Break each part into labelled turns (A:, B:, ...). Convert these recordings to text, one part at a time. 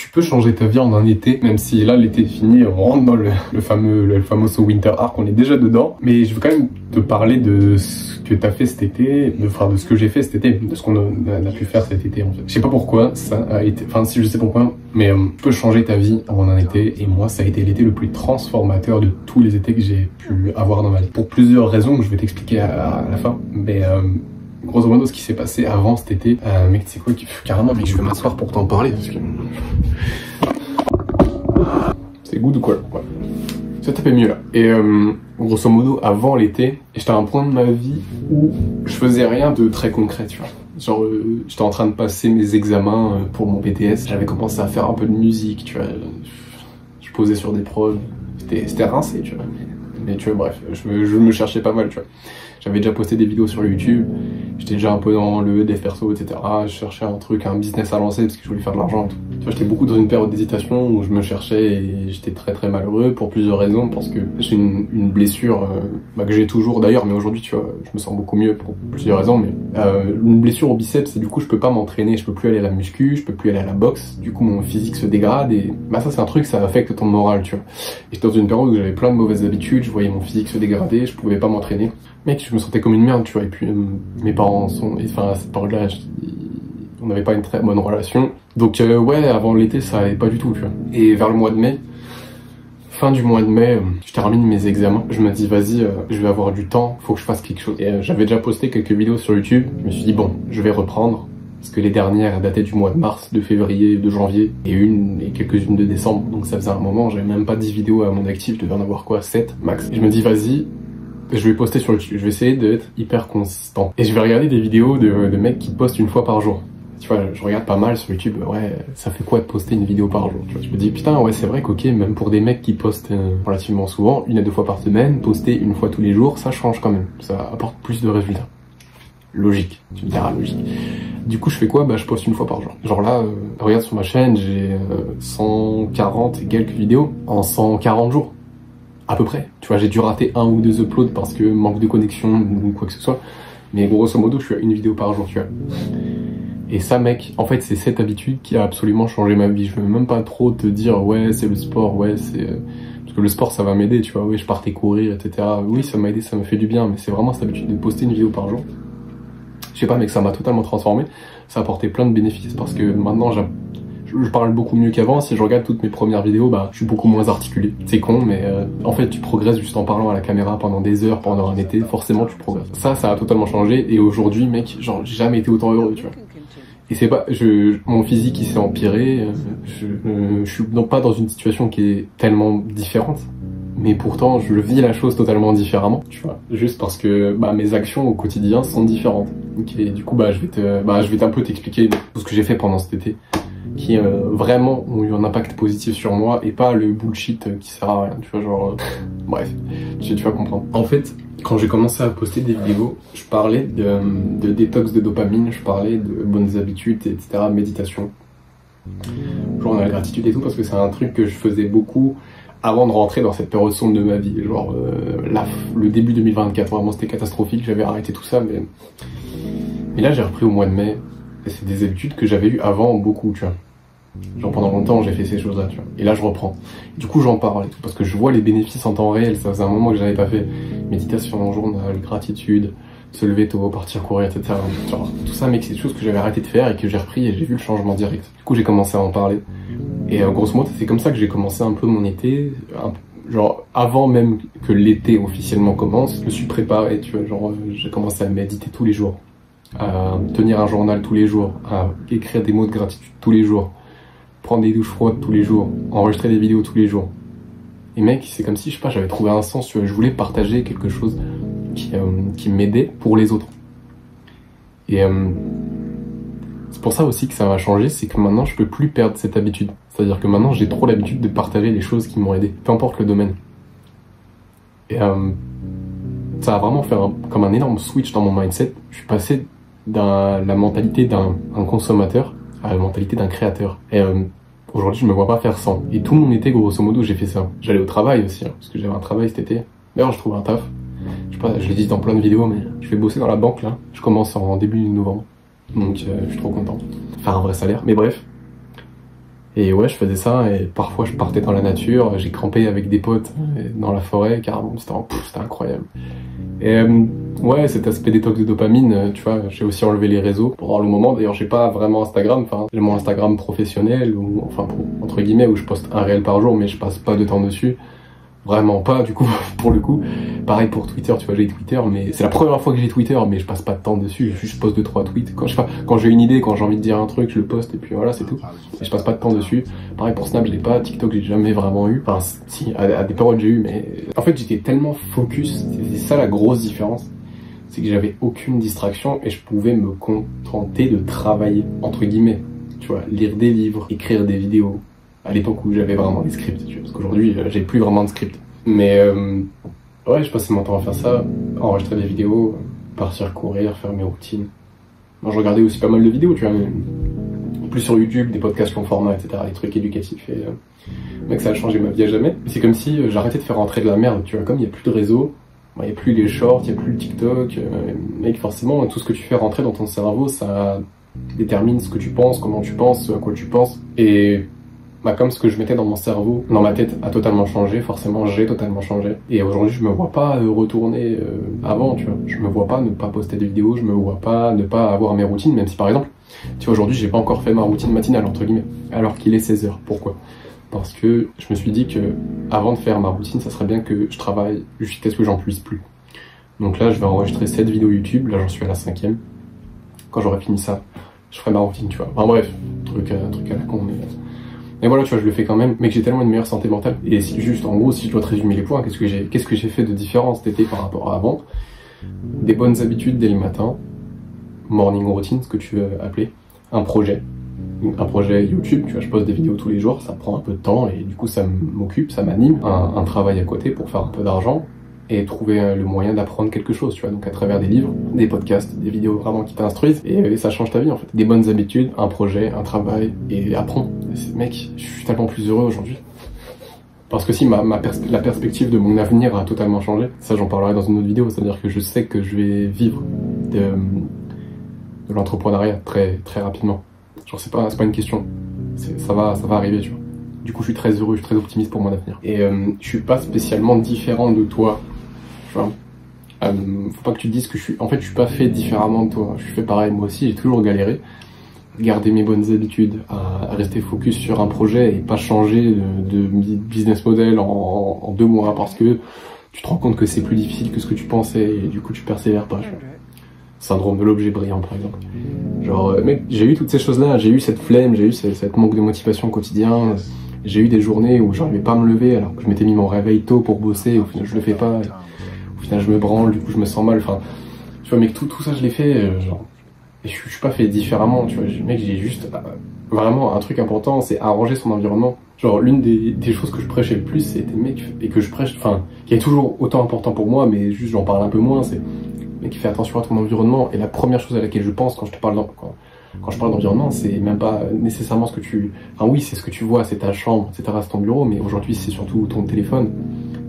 A: tu peux changer ta vie en un été, même si là l'été est fini, on rentre dans le fameux Winter Arc, on est déjà dedans. Mais je veux quand même te parler de ce que t'as fait cet été, de ce que j'ai fait cet été, de ce qu'on a pu faire cet été en fait. Je sais pas pourquoi ça a été, enfin si je sais pourquoi, mais tu peux changer ta vie en un été, et moi ça a été l'été le plus transformateur de tous les étés que j'ai pu avoir dans ma vie. Pour plusieurs raisons que je vais t'expliquer à la fin, mais grosso modo ce qui s'est passé avant cet été, mec tu sais quoi, carrément mec je vais m'asseoir pour t'en parler parce que... C'est good ou quoi? Ouais. Ça tapait mieux là. Et grosso modo, avant l'été, j'étais à un point de ma vie où je faisais rien de très concret, tu vois. Genre, j'étais en train de passer mes examens pour mon BTS. J'avais commencé à faire un peu de musique, tu vois. Je posais sur des prods. C'était rincé, tu vois. Mais tu vois, bref, je me cherchais pas mal, tu vois. J'avais déjà posté des vidéos sur YouTube. J'étais déjà un peu dans le dev perso, etc. Je cherchais un truc, un business à lancer parce que je voulais faire de l'argent et tout. Tu vois, j'étais beaucoup dans une période d'hésitation où je me cherchais et j'étais très malheureux pour plusieurs raisons. Parce que j'ai une blessure que j'ai toujours d'ailleurs, mais aujourd'hui, tu vois, je me sens beaucoup mieux pour plusieurs raisons. Mais une blessure au biceps, et du coup, je peux pas m'entraîner, je peux plus aller à la muscu, je peux plus aller à la boxe. Du coup, mon physique se dégrade et bah ça, c'est un truc, ça affecte ton moral, tu vois. Et j'étais dans une période où j'avais plein de mauvaises habitudes, je voyais mon physique se dégrader, je pouvais pas m'entraîner. Mec, je me sentais comme une merde, tu vois, et puis mes parents sont... Enfin, à cette période-là, on n'avait pas une très bonne relation. Donc ouais, avant l'été, ça allait pas du tout, tu vois. Et vers le mois de mai, fin du mois de mai, je termine mes examens. Je me dis, vas-y, je vais avoir du temps, faut que je fasse quelque chose. Et j'avais déjà posté quelques vidéos sur YouTube. Je me suis dit, bon, je vais reprendre. Parce que les dernières dataient du mois de mars, de février, de janvier, et quelques-unes de décembre. Donc ça faisait un moment, j'avais même pas 10 vidéos à mon actif, je devais en avoir quoi, 7 max. Et je me dis, vas-y, je vais poster sur YouTube, je vais essayer d'être hyper consistant. Et je vais regarder des vidéos de mecs qui postent une fois par jour. Tu vois, je regarde pas mal sur YouTube, ouais, ça fait quoi de poster une vidéo par jour? Tu vois, je me dis, putain, ouais, c'est vrai qu'ok, même pour des mecs qui postent relativement souvent, 1 à 2 fois par semaine, poster 1 fois tous les jours, ça change quand même. Ça apporte plus de résultats. Logique, tu me diras logique. Du coup, je fais quoi? Bah, je poste 1 fois par jour. Genre là, regarde sur ma chaîne, j'ai 140 et quelques vidéos en 140 jours. À peu près. Tu vois, j'ai dû rater 1 ou 2 uploads parce que manque de connexion ou quoi que ce soit. Mais grosso modo, je suis à 1 vidéo par jour, tu vois. Et ça, mec, en fait, c'est cette habitude qui a absolument changé ma vie. Je veux même pas trop te dire, ouais, c'est le sport, ouais, c'est... Parce que le sport, ça va m'aider, tu vois. Oui, je partais courir, etc. Oui, ça m'a aidé, ça m'a fait du bien. Mais c'est vraiment cette habitude de poster 1 vidéo par jour. Je sais pas, mec, ça m'a totalement transformé. Ça a apporté plein de bénéfices parce que maintenant, je parle beaucoup mieux qu'avant. Si je regarde toutes mes premières vidéos, bah, je suis beaucoup moins articulé. C'est con, mais en fait, tu progresses juste en parlant à la caméra pendant des heures, pendant un été. Forcément, tu progresses. Ça a totalement changé. Et aujourd'hui, mec, genre, j'ai jamais été autant heureux, tu vois. Et c'est pas, mon physique, il s'est empiré. Je suis donc pas dans une situation qui est tellement différente. Mais pourtant, je vis la chose totalement différemment, tu vois. Juste parce que bah, mes actions au quotidien sont différentes. Okay, du coup, bah, je vais un peu t'expliquer tout ce que j'ai fait pendant cet été, qui vraiment ont eu un impact positif sur moi et pas le bullshit qui sert à rien, tu vois, genre... bref, tu vas comprendre. En fait, quand j'ai commencé à poster des vidéos, je parlais de détox de dopamine, je parlais de bonnes habitudes, etc., méditation, genre la gratitude et tout, parce que c'est un truc que je faisais beaucoup avant de rentrer dans cette période sombre de ma vie. Genre, le début 2024, vraiment, c'était catastrophique, j'avais arrêté tout ça, mais là, j'ai repris au mois de mai, et c'est des habitudes que j'avais eues avant beaucoup, tu vois. Genre, pendant longtemps, j'ai fait ces choses-là, tu vois. Et là, je reprends. Du coup, j'en parle et tout, parce que je vois les bénéfices en temps réel, ça faisait un moment que j'avais pas fait. Méditation, journal, gratitude, se lever tôt, partir courir, etc. Genre, tout ça, mec, c'est des choses que j'avais arrêté de faire et que j'ai repris et j'ai vu le changement direct. Du coup, j'ai commencé à en parler. Et grosso modo, c'est comme ça que j'ai commencé un peu mon été. Genre, avant même que l'été officiellement commence, je me suis préparé, tu vois. Genre, j'ai commencé à méditer tous les jours, à tenir un journal tous les jours, à écrire des mots de gratitude tous les jours, prendre des douches froides tous les jours, enregistrer des vidéos tous les jours. Et mec, c'est comme si, je sais pas, j'avais trouvé un sens, tu vois. Je voulais partager quelque chose qui m'aidait pour les autres. Et c'est pour ça aussi que ça va changer, c'est que maintenant je peux plus perdre cette habitude. C'est-à-dire que maintenant j'ai trop l'habitude de partager les choses qui m'ont aidé, peu importe le domaine. Et ça a vraiment fait comme un énorme switch dans mon mindset. Je suis passé de la mentalité d'un consommateur à la mentalité d'un créateur. Et aujourd'hui je me vois pas faire sans. Et tout mon été, grosso modo, j'ai fait ça. J'allais au travail aussi, hein, parce que j'avais un travail cet été. D'ailleurs je trouve un taf. Je sais pas, je l'ai dit dans plein de vidéos, mais je vais bosser dans la banque là. Je commence en début novembre. Donc je suis trop content. Faire un vrai salaire, mais bref. Et ouais, je faisais ça, et parfois je partais dans la nature, j'ai campé avec des potes dans la forêt, carrément, c'était incroyable. Et ouais, cet aspect détox de dopamine, tu vois, j'ai aussi enlevé les réseaux. Pendant le moment, d'ailleurs, j'ai pas vraiment Instagram, enfin, j'ai mon Instagram professionnel, ou enfin, entre guillemets, où je poste un réel par jour, mais je passe pas de temps dessus. Vraiment pas, du coup, pour le coup. Pareil pour Twitter, tu vois, j'ai Twitter, mais c'est la première fois que j'ai Twitter, mais je passe pas de temps dessus, je poste 2-3 tweets. Quand, je sais pas, quand j'ai une idée, quand j'ai envie de dire un truc, je le poste, et puis voilà, c'est tout. Et je passe pas de temps dessus. Pareil pour Snap, je l'ai pas, TikTok, j'ai jamais vraiment eu. Enfin, si, à des périodes j'ai eu, mais en fait, j'étais tellement focus, c'est ça la grosse différence. C'est que j'avais aucune distraction et je pouvais me contenter de travailler, entre guillemets. Tu vois, lire des livres, écrire des vidéos. À l'époque où j'avais vraiment des scripts, tu vois, parce qu'aujourd'hui, j'ai plus vraiment de script. Mais ouais, je passais mon temps à faire ça, enregistrer des vidéos, partir courir, faire mes routines. Moi, je regardais aussi pas mal de vidéos, tu vois, mais plus sur YouTube, des podcasts long format, etc., des trucs éducatifs. Et mec, ça a changé ma vie à jamais. C'est comme si j'arrêtais de faire rentrer de la merde, tu vois, comme il n'y a plus de réseau, il n'y a plus les shorts, il n'y a plus le TikTok, mec, forcément, tout ce que tu fais rentrer dans ton cerveau, ça détermine ce que tu penses, comment tu penses, à quoi tu penses. Et bah, comme ce que je mettais dans mon cerveau, dans ma tête, a totalement changé, forcément j'ai totalement changé. Et aujourd'hui, je me vois pas retourner avant, tu vois. Je me vois pas ne pas poster des vidéos, je me vois pas ne pas avoir mes routines, même si par exemple, tu vois, aujourd'hui, j'ai pas encore fait ma routine matinale, entre guillemets, alors qu'il est 16h. Pourquoi ? Parce que je me suis dit que avant de faire ma routine, ça serait bien que je travaille jusqu'à ce que j'en puisse plus. Donc là, je vais enregistrer 7 vidéos YouTube, là j'en suis à la 5e. Quand j'aurai fini ça, je ferai ma routine, tu vois. Enfin bref, truc à la con, mais voilà, tu vois, je le fais quand même, mais que j'ai tellement une meilleure santé mentale. Et si, juste, en gros, si je dois te résumer les points, qu'est-ce que j'ai fait de différent cet été par rapport à avant ? Des bonnes habitudes dès le matin, morning routine, ce que tu veux appeler, un projet YouTube, tu vois, je poste des vidéos tous les jours, ça prend un peu de temps, et du coup, ça m'occupe, ça m'anime, un travail à côté pour faire un peu d'argent, et trouver le moyen d'apprendre quelque chose, tu vois, donc à travers des livres, des podcasts, des vidéos vraiment qui t'instruisent, et ça change ta vie en fait. Des bonnes habitudes, un projet, un travail, et apprends. Mec, je suis tellement plus heureux aujourd'hui. Parce que si la perspective de mon avenir a totalement changé, ça j'en parlerai dans une autre vidéo, c'est-à-dire que je sais que je vais vivre de l'entrepreneuriat très, très rapidement. Genre c'est pas une question, ça va arriver, tu vois. Du coup je suis très heureux, je suis très optimiste pour mon avenir. Et je suis pas spécialement différent de toi. Faut pas que tu te dises que je suis pas fait différemment de toi, je suis fait pareil, moi aussi j'ai toujours galéré, garder mes bonnes habitudes, à rester focus sur un projet et pas changer de business model en 2 mois parce que tu te rends compte que c'est plus difficile que ce que tu pensais et du coup tu persévères pas. Syndrome de l'objet brillant par exemple. Genre mec, j'ai eu toutes ces choses là, j'ai eu cette flemme, j'ai eu cette manque de motivation au quotidien, j'ai eu des journées où j'arrivais pas à me lever alors que je m'étais mis mon réveil tôt pour bosser, au final je le fais pas. Au final, je me branle, du coup, je me sens mal. Enfin, tu vois, mec, tout ça, je l'ai fait. Genre, et je suis pas fait différemment, tu vois. Mec, j'ai juste vraiment un truc important, c'est arranger son environnement. Genre, l'une des choses que je prêchais le plus, c'était mec, et que je prêche, enfin, qui est toujours autant important pour moi, mais juste j'en parle un peu moins, c'est mec, fais attention à ton environnement. Et la première chose à laquelle je pense quand je parle d'environnement, c'est même pas nécessairement ce que tu. Enfin, oui, c'est ce que tu vois, c'est ta chambre, etc., c'est ton bureau, mais aujourd'hui, c'est surtout ton téléphone.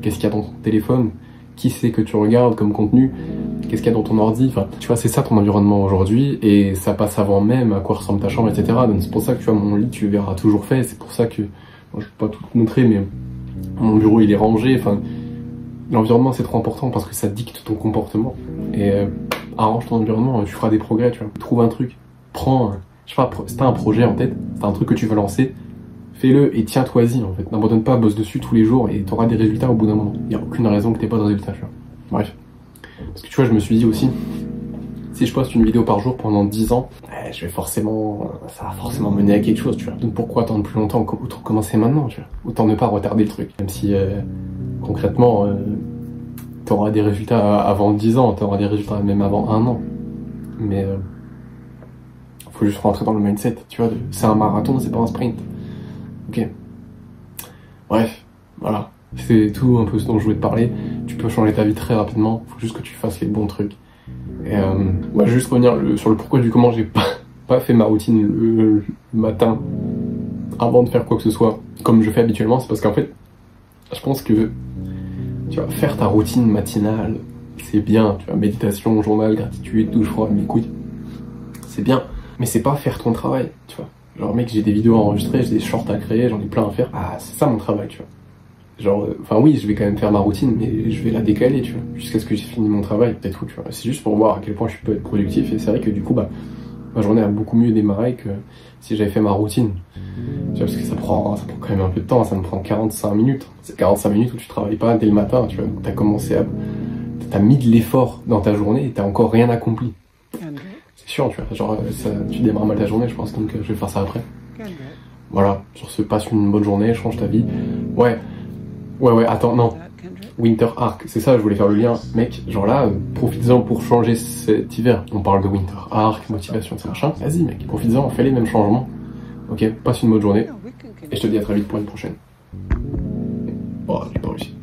A: Qu'est-ce qu'il y a dans ton téléphone ? Qui c'est que tu regardes comme contenu, qu'est-ce qu'il y a dans ton ordi, enfin, tu vois, c'est ça ton environnement aujourd'hui, et ça passe avant même à quoi ressemble ta chambre, etc. Donc c'est pour ça que tu vois, mon lit, tu le verras toujours fait, c'est pour ça que, bon, je vais pas tout te montrer, mais mon bureau, il est rangé, enfin, l'environnement, c'est trop important parce que ça dicte ton comportement, et arrange ton environnement, tu feras des progrès, tu vois. Trouve un truc, je sais pas, si t'as un projet en tête, si t'as un truc que tu veux lancer, fais-le et tiens-toi-y en fait. N'abandonne pas, bosse dessus tous les jours et t'auras des résultats au bout d'un moment. Il n'y a aucune raison que t'aies pas de résultats, tu vois. Bref. Parce que tu vois, je me suis dit aussi, si je poste une vidéo par jour pendant 10 ans, ça va forcément mener à quelque chose, tu vois. Donc pourquoi attendre plus longtemps? Autant commencer maintenant, tu vois. Autant ne pas retarder le truc. Même si, concrètement, t'auras des résultats avant 10 ans, t'auras des résultats même avant 1 an. Mais, faut juste rentrer dans le mindset, tu vois. C'est un marathon, c'est pas un sprint. Ok. Bref, voilà. C'est tout un peu ce dont je voulais te parler. Tu peux changer ta vie très rapidement. Faut juste que tu fasses les bons trucs. Et ouais, juste revenir sur le pourquoi du comment j'ai pas fait ma routine le matin avant de faire quoi que ce soit comme je fais habituellement. C'est parce qu'en fait, je pense que tu vois, faire ta routine matinale, c'est bien. Tu vois, méditation, journal, gratitude, douche froide, mes couilles. C'est bien. Mais c'est pas faire ton travail, tu vois. Genre, mec, j'ai des vidéos à enregistrer, j'ai des shorts à créer, j'en ai plein à faire. Ah, c'est ça mon travail, tu vois. Genre, enfin oui, je vais quand même faire ma routine, mais je vais la décaler, tu vois, jusqu'à ce que j'ai fini mon travail, peut-être tout, tu vois. C'est juste pour voir à quel point je peux être productif, et c'est vrai que du coup, bah, ma journée a beaucoup mieux démarré que si j'avais fait ma routine. Tu vois, parce que ça prend quand même un peu de temps, ça me prend 45 minutes. C'est 45 minutes où tu travailles pas dès le matin, tu vois. T'as commencé à... T'as mis de l'effort dans ta journée et t'as encore rien accompli. C'est chiant, tu vois. Genre, tu démarres mal ta journée, je pense, donc je vais faire ça après. Voilà, sur ce, passe une bonne journée, change ta vie. Ouais, attends, non. Winter Arc, c'est ça, je voulais faire le lien. Mec, genre là, profites-en pour changer cet hiver. On parle de Winter Arc, motivation, etc. Machin. Vas-y, mec, profites-en, fais les mêmes changements. Ok, passe une bonne journée. Et je te dis à très vite pour une prochaine. Oh, j'ai pas réussi.